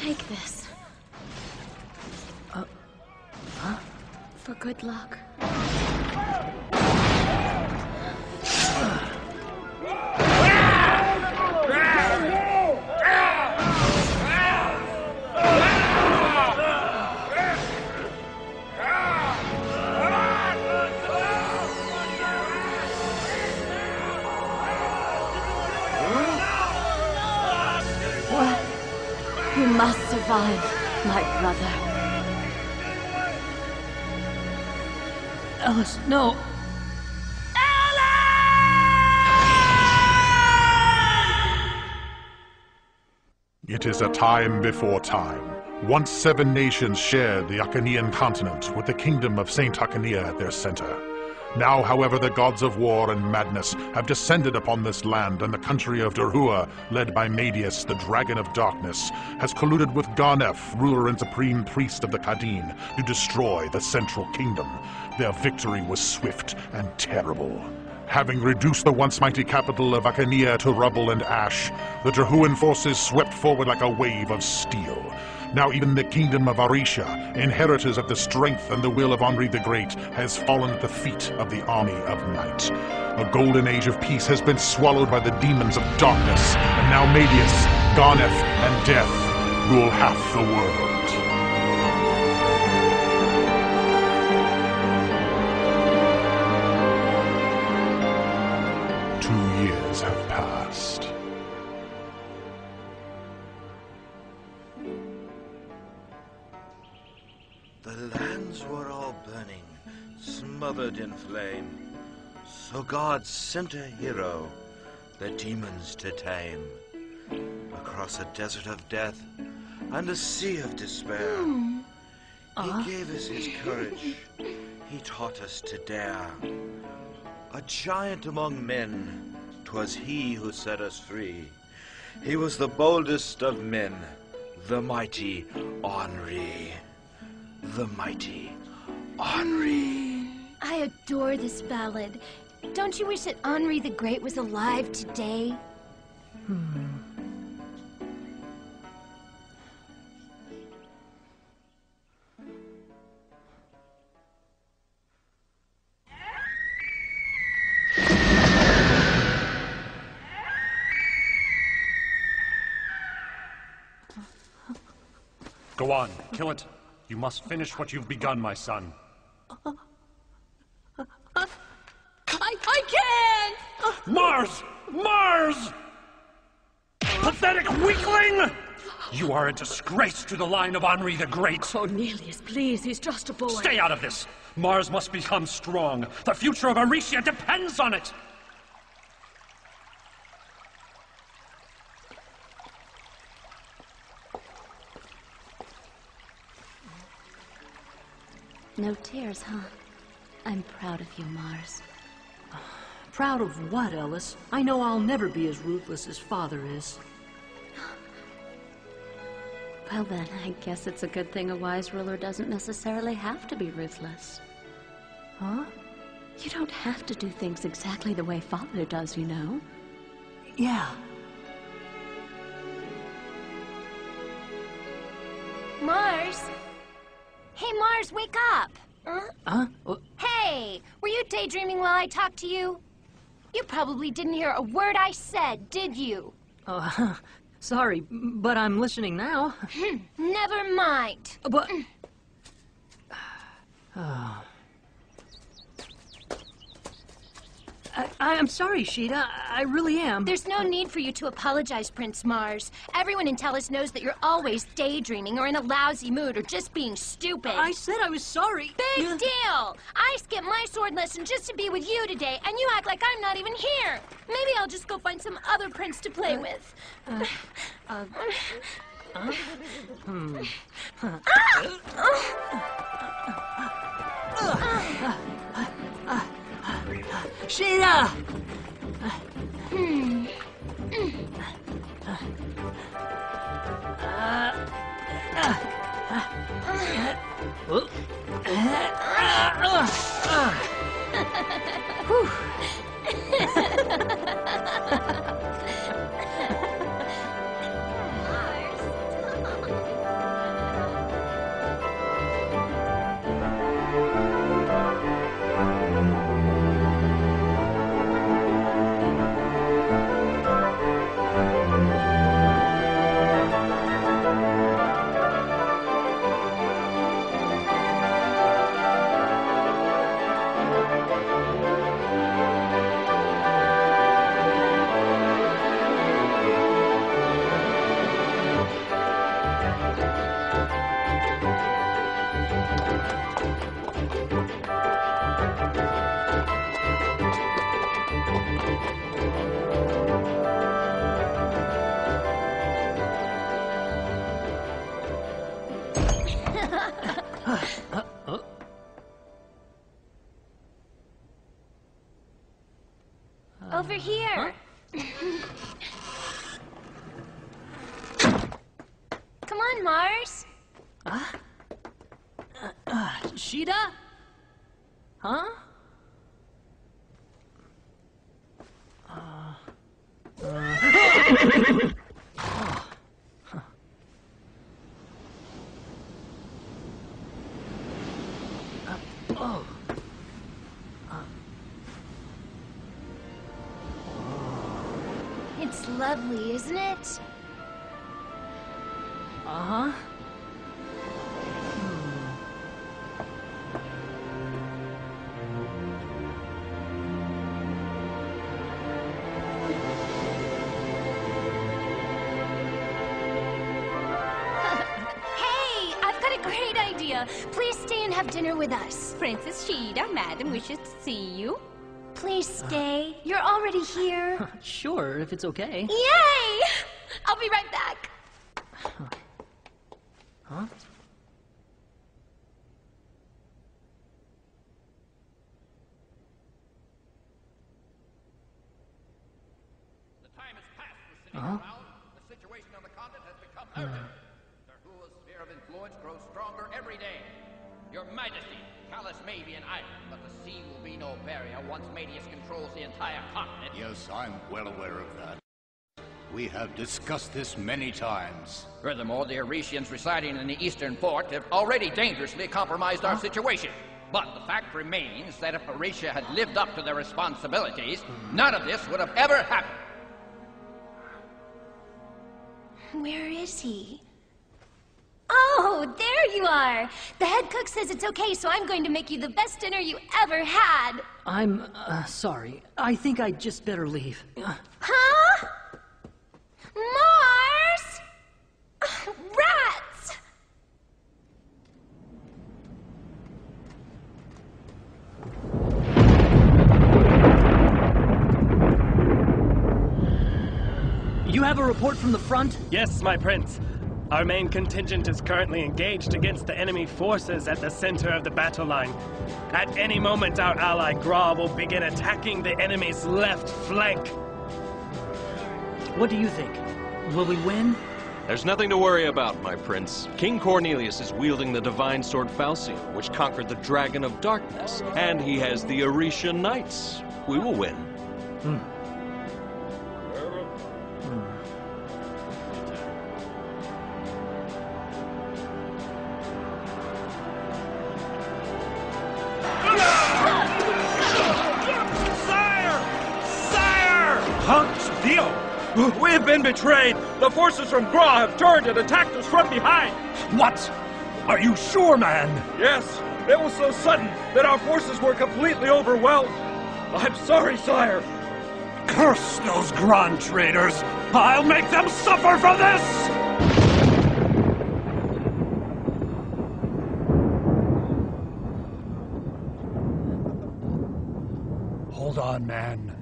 Take this. For good luck. You must survive, my brother. Alice, no! It is a time before time. Once 7 nations shared the Achaean continent with the kingdom of Saint Achaea at their center. Now, however, the gods of war and madness have descended upon this land, and the country of Derhua, led by Medius, the Dragon of Darkness, has colluded with Garnef, ruler and supreme priest of the Khadin, to destroy the central kingdom. Their victory was swift and terrible. Having reduced the once mighty capital of Achaea to rubble and ash, the Derhuan forces swept forward like a wave of steel. Now even the kingdom of Arisha, inheritors of the strength and the will of Henri the Great, has fallen at the feet of the army of night. A golden age of peace has been swallowed by the demons of darkness, and now Medius, Garnef, and Death rule half the world. Years have passed. The lands were all burning, smothered in flame. So God sent a hero, the demons to tame. Across a desert of death and a sea of despair. He gave us his courage. He taught us to dare. A giant among men, 'twas he who set us free. He was the boldest of men, the mighty Henri. The mighty Henri. I adore this ballad. Don't you wish that Henri the Great was alive today? Go on, kill it. You must finish what you've begun, my son. I can't! Mars! Mars! Pathetic weakling! You are a disgrace to the line of Henri the Great. Cornelius, please, he's just a boy. Stay out of this! Mars must become strong. The future of Aricia depends on it! No tears, huh? I'm proud of you, Mars. Proud of what, Ellis? I know I'll never be as ruthless as Father is. Well then, I guess it's a good thing a wise ruler doesn't necessarily have to be ruthless. Huh? You don't have to do things exactly the way Father does, you know. Yeah. Mars! Hey, Mars, wake up! Huh? Hey! Were you daydreaming while I talked to you? You probably didn't hear a word I said, did you? Sorry, but I'm listening now. Never mind. But... I'm sorry, Sheeta. I really am. There's no need for you to apologize, Prince Mars. Everyone in Tellus knows that you're always daydreaming or in a lousy mood or just being stupid. I said I was sorry. Big deal! I skipped my sword lesson just to be with you today, and you act like I'm not even here. Maybe I'll just go find some other prince to play with. Sheeta! Over here. Come on, Mars. Sheeta? Huh? It's lovely, isn't it? Uh-huh. Hey, I've got a great idea. Please stay and have dinner with us. Princess Sheeta, madam wishes to see you. Please stay. You're already here. Sure, if it's okay. Yay! I'll be right back. Huh? The time has passed for sitting around. The situation on the continent has become urgent. Their Hula's sphere of influence grows stronger every day. Your Majesty, Callus may be an island, but the sea will be no barrier once Medius controls the entire continent. Yes, I'm well aware of that. We have discussed this many times. Furthermore, the Oresians residing in the eastern port have already dangerously compromised our situation. But the fact remains that if Oresia had lived up to their responsibilities, none of this would have ever happened. Where is he? Oh, there you are! The head cook says it's okay, so I'm going to make you the best dinner you ever had. I'm, sorry. I think I'd just better leave. Huh? Mars! Rats! You have a report from the front? Yes, my prince. Our main contingent is currently engaged against the enemy forces at the center of the battle line. At any moment, our ally Gra will begin attacking the enemy's left flank. What do you think? Will we win? There's nothing to worry about, my prince. King Cornelius is wielding the divine sword Falcion, which conquered the Dragon of Darkness, and he has the Oresian Knights. We will win. We have been betrayed! The forces from Gra have turned and attacked us from behind! What? Are you sure, man? Yes. It was so sudden that our forces were completely overwhelmed. I'm sorry, sire. Curse those Gran traitors! I'll make them suffer for this! Hold on, man.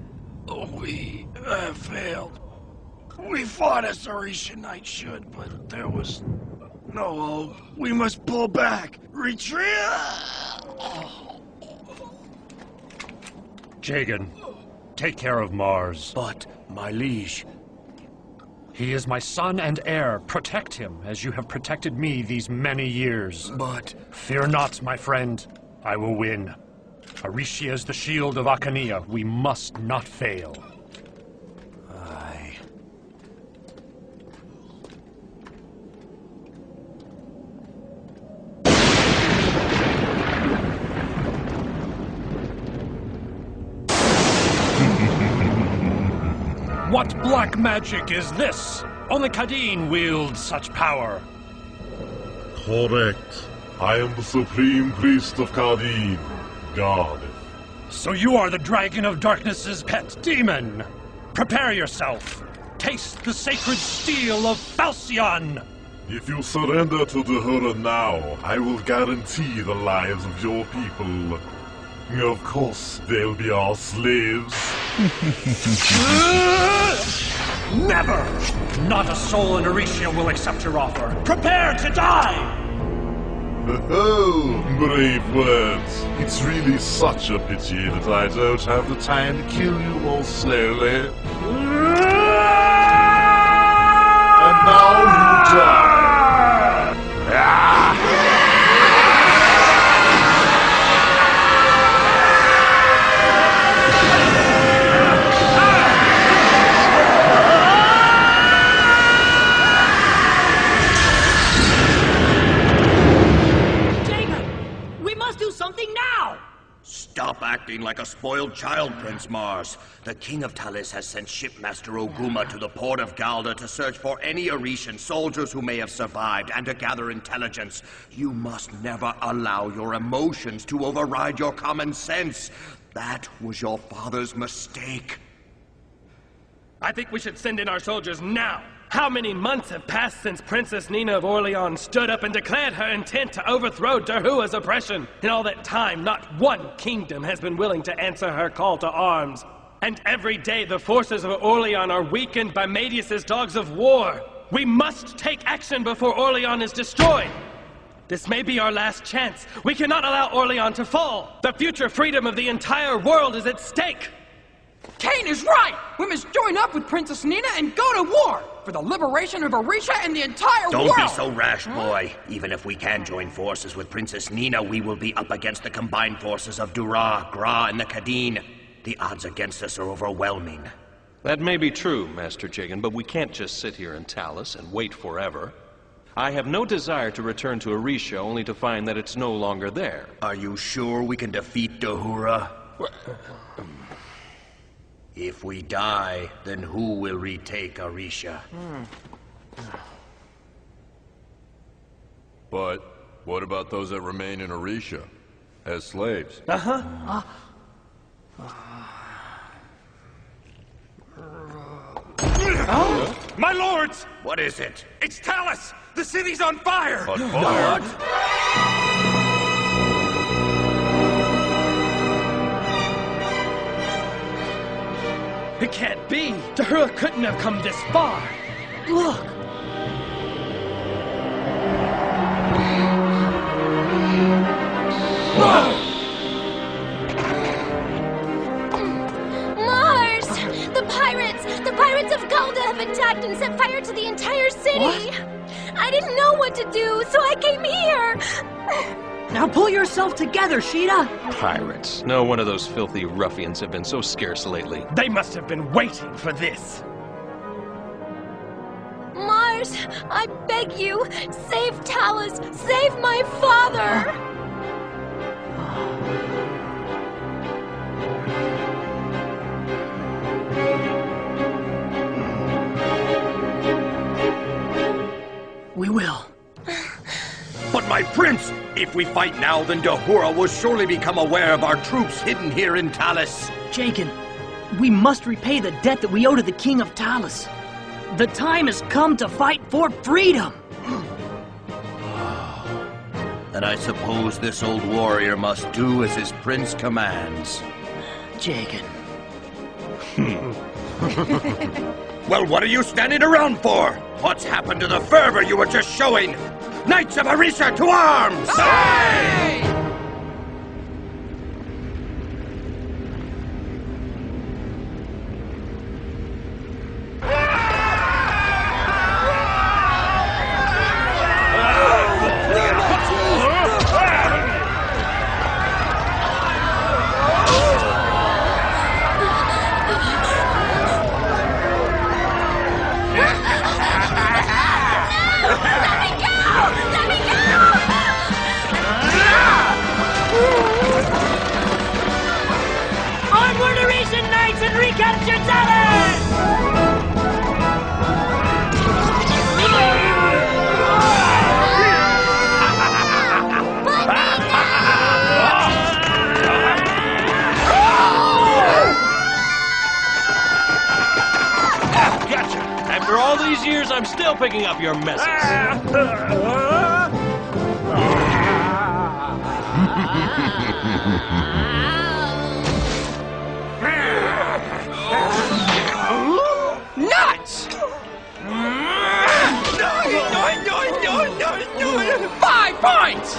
We have failed. We fought as Oresian Knights should, but there was no hope. We must pull back. Retreat! Jagan, take care of Mars. But, my liege, he is my son and heir. Protect him as you have protected me these many years. But... Fear not, my friend. I will win. Oresia is the shield of Achaea. We must not fail. Aye. What black magic is this? Only Kadeen wields such power. Correct. I am the supreme priest of Kadeen, God. So you are the Dragon of Darkness's pet demon. Prepare yourself. Taste the sacred steel of Falcion. If you surrender to the Hura now, I will guarantee the lives of your people. Of course, they'll be our slaves. Never! Not a soul in Oresia will accept your offer. Prepare to die! Oh, brave words. It's really such a pity that I don't have the time to kill you more slowly. And now you die. Stop acting like a spoiled child, Prince Mars. The King of Talis has sent Shipmaster Oguma to the port of Galda to search for any Orishan soldiers who may have survived and to gather intelligence. You must never allow your emotions to override your common sense. That was your father's mistake. I think we should send in our soldiers now. How many months have passed since Princess Nina of Orleans stood up and declared her intent to overthrow Dahua's oppression? In all that time, not one kingdom has been willing to answer her call to arms. And every day, the forces of Orleans are weakened by Medius's dogs of war. We must take action before Orleans is destroyed. This may be our last chance. We cannot allow Orleans to fall. The future freedom of the entire world is at stake. Kane is right! We must join up with Princess Nina and go to war! For the liberation of Orisha and the entire world! Don't be so rash, boy. Even if we can join forces with Princess Nina, we will be up against the combined forces of Dura, Gra, and the Kadeen. The odds against us are overwhelming. That may be true, Master Jigen, but we can't just sit here in Talis and wait forever. I have no desire to return to Orisha only to find that it's no longer there. Are you sure we can defeat Dahura? If we die, then who will retake Orisha? But what about those that remain in Orisha as slaves? My lords! What is it? It's Talis! The city's on fire! On fire? It can't be! Dahura couldn't have come this far! Look! Mars! The pirates of Galda have attacked and set fire to the entire city! What? I didn't know what to do, so I came here! Now pull yourself together, Sheeta! Pirates. No one of those filthy ruffians have been so scarce lately. They must have been waiting for this! Mars, I beg you, save Talis! Save my father! We will. But my prince, if we fight now, then Dahura will surely become aware of our troops hidden here in Talis. Jagan, we must repay the debt that we owe to the King of Talis. The time has come to fight for freedom. And I suppose this old warrior must do as his prince commands. Jagan. Well, what are you standing around for? What's happened to the fervor you were just showing? Knights of Orisha, to arms! Hey! Onward, Orishan Knights, and recapture Talis! Gotcha! After all these years, I'm still picking up your messes. Nuts! 5 points!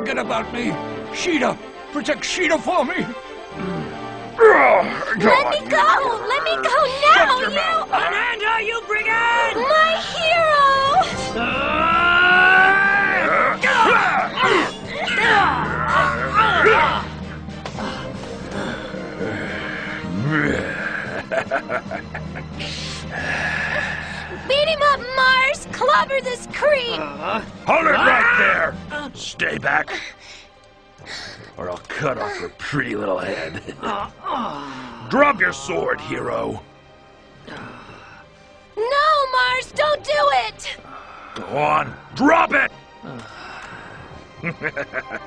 forget about me. Sheeta, protect Sheeta for me. Let me go! Let me go now, you! Ananda, you brigand! My hero! Beat him up, Mars! Clobber this creep! Hold it right there! Stay back, or I'll cut off her pretty little head. Drop your sword, hero. No, Mars, don't do it! Go on, drop it!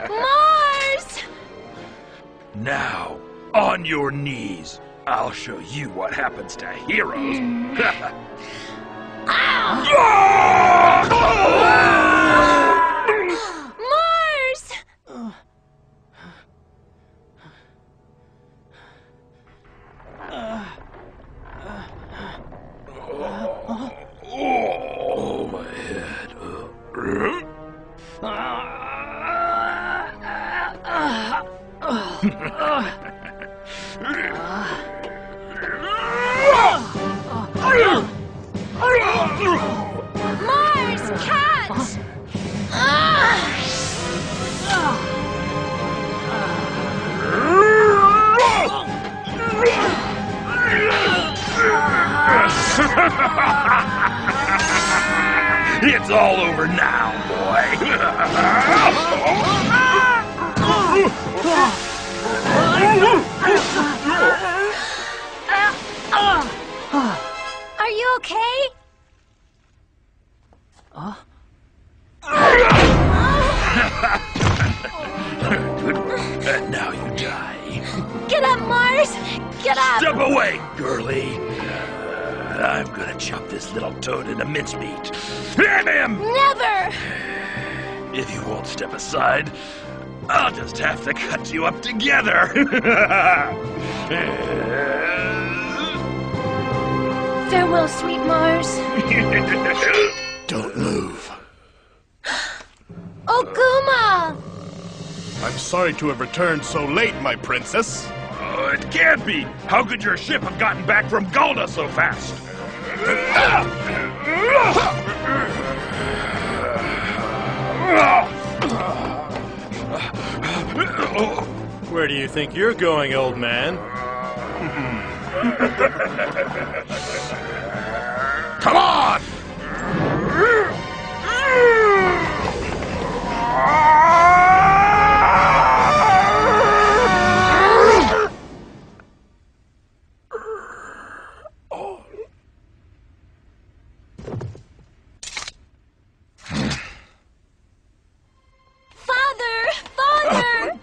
Mars! Now, on your knees. I'll show you what happens to heroes. Mars! Oh, my head. Mars, catch! It's all over now, boy. Are you okay? Good. And now you die. Get up, Mars! Get up! Step away, girlie. I'm gonna chop this little toad into mincemeat. Hit him! Never! If you won't step aside, I'll just have to cut you up together. Farewell, sweet Mars. Don't move. Oguma! I'm sorry to have returned so late, my princess. Oh, it can't be! How could your ship have gotten back from Galda so fast? Where do you think you're going, old man? Come on!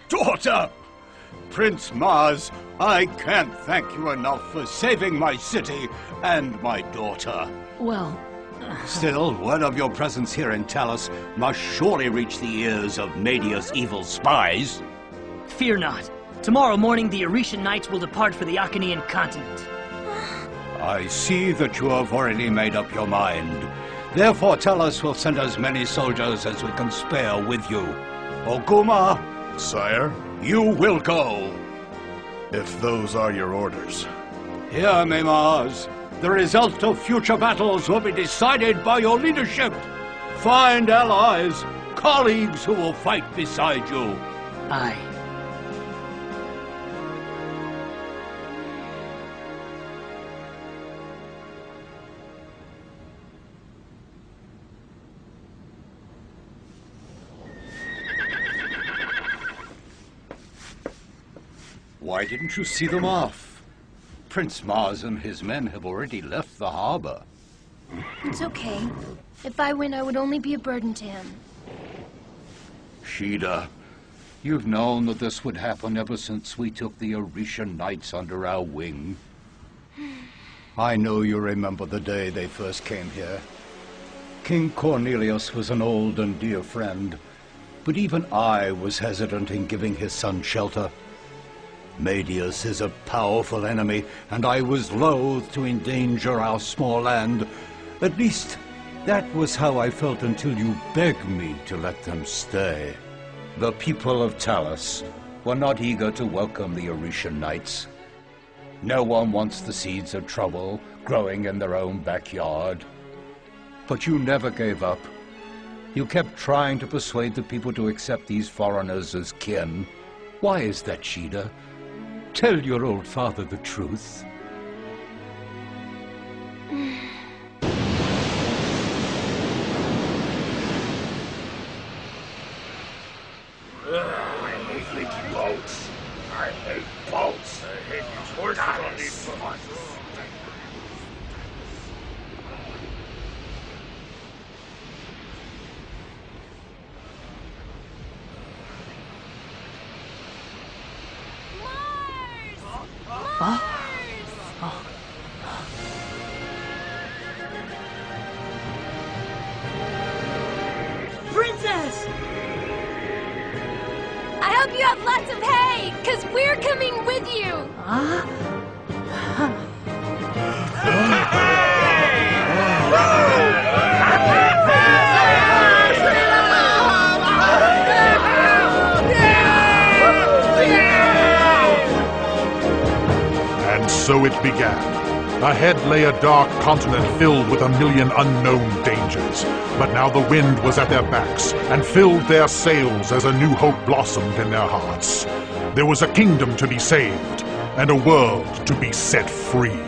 Daughter! Prince Mars, I can't thank you enough for saving my city and my daughter. Well... Still, word of your presence here in Talos must surely reach the ears of Media's evil spies. Fear not. Tomorrow morning the Orishan Knights will depart for the Acanian continent. I see that you have already made up your mind. Therefore, Talos will send as many soldiers as we can spare with you. Oguma! Sire? You will go. If those are your orders. Hear me, Mars. The result of future battles will be decided by your leadership. Find allies, colleagues who will fight beside you. Aye. Why didn't you see them off? Prince Mars and his men have already left the harbor. It's okay. If I win, I would only be a burden to him. Sheeta, you've known that this would happen ever since we took the Orishan Knights under our wing. I know you remember the day they first came here. King Cornelius was an old and dear friend, but even I was hesitant in giving his son shelter. Medius is a powerful enemy, and I was loath to endanger our small land. At least, that was how I felt until you begged me to let them stay. The people of Talos were not eager to welcome the Orisha Knights. No one wants the seeds of trouble growing in their own backyard. But you never gave up. You kept trying to persuade the people to accept these foreigners as kin. Why is that, Sheeta? Tell your old father the truth. I hate boats. I hate boats. I hate these horses on these boats. Princess! I hope you have lots of hay, because we're coming with you! And so it began. Ahead lay a dark continent filled with a million unknown dangers. But now the wind was at their backs and filled their sails as a new hope blossomed in their hearts. There was a kingdom to be saved and a world to be set free.